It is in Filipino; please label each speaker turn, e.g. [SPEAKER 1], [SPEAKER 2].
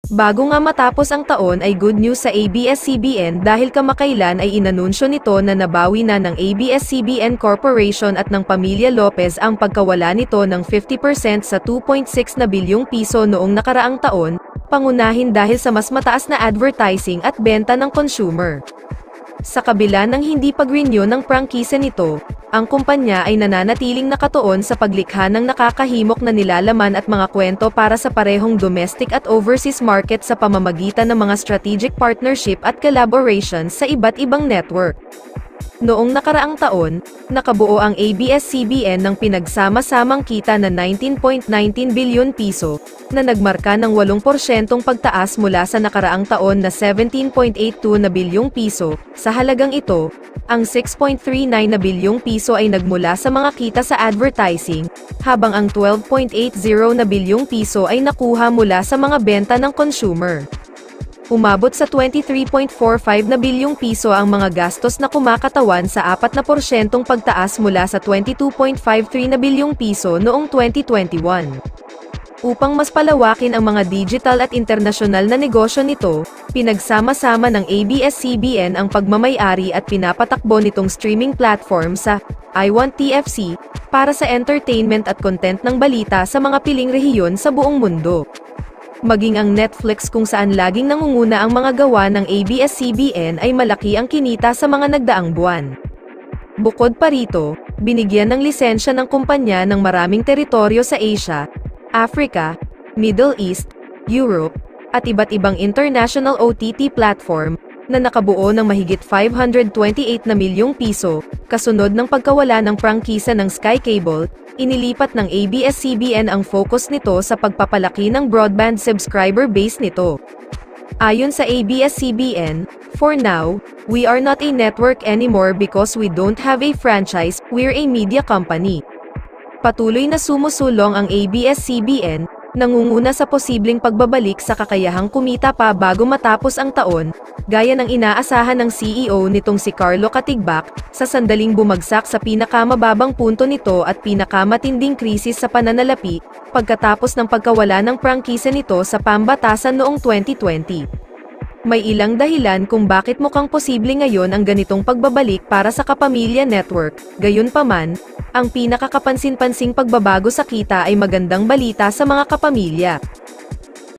[SPEAKER 1] Bago nga matapos ang taon ay good news sa ABS-CBN dahil kamakailan ay inanunsyo nito na nabawi na ng ABS-CBN Corporation at ng pamilya Lopez ang pagkawala nito ng 50% sa 2.6 na bilyong piso noong nakaraang taon, pangunahin dahil sa mas mataas na advertising at benta ng consumer. Sa kabila ng hindi pag-renew ng prangkisa nito, ang kumpanya ay nananatiling nakatuon sa paglikha ng nakakahimok na nilalaman at mga kwento para sa parehong domestic at overseas market sa pamamagitan ng mga strategic partnership at collaborations sa iba't ibang network. Noong nakaraang taon, nakabuo ang ABS-CBN ng pinagsama-samang kita na 19.19 bilyon piso, na nagmarka ng 8% pagtaas mula sa nakaraang taon na 17.82 na bilyong piso. Sa halagang ito, ang 6.39 na bilyong piso ay nagmula sa mga kita sa advertising, habang ang 12.80 na bilyong piso ay nakuha mula sa mga benta ng consumer. Umabot sa 23.45 na bilyong piso ang mga gastos na kumakatawan sa 4% pagtaas mula sa 22.53 na bilyong piso noong 2021. Upang mas palawakin ang mga digital at internasyonal na negosyo nito, pinagsama-sama ng ABS-CBN ang pagmamay-ari at pinapatakbo nitong streaming platform sa iWantTFC para sa entertainment at content ng balita sa mga piling rehiyon sa buong mundo. Maging ang Netflix kung saan laging nangunguna ang mga gawa ng ABS-CBN ay malaki ang kinita sa mga nagdaang buwan. Bukod pa rito, binigyan ng lisensya ng kumpanya ng maraming teritoryo sa Asia, Africa, Middle East, Europe, at iba't ibang international OTT platform, na nakabuo ng mahigit 528 na milyong piso, kasunod ng pagkawala ng prangkisa ng Sky Cable. Inilipat ng ABS-CBN ang focus nito sa pagpapalaki ng broadband subscriber base nito. Ayon sa ABS-CBN, for now, we are not a network anymore because we don't have a franchise, we're a media company. Patuloy na sumusulong ang ABS-CBN, nangunguna sa posibleng pagbabalik sa kakayahang kumita pa bago matapos ang taon, gaya ng inaasahan ng CEO nitong si Carlo Katigbak, sa sandaling bumagsak sa pinakamababang punto nito at pinakamatinding krisis sa pananalapi, pagkatapos ng pagkawala ng prangkisa nito sa pambatasan noong 2020. May ilang dahilan kung bakit mukhang posible ngayon ang ganitong pagbabalik para sa Kapamilya Network, gayunpaman, ang pinakakapansin-pansing pagbabago sa kita ay magandang balita sa mga kapamilya.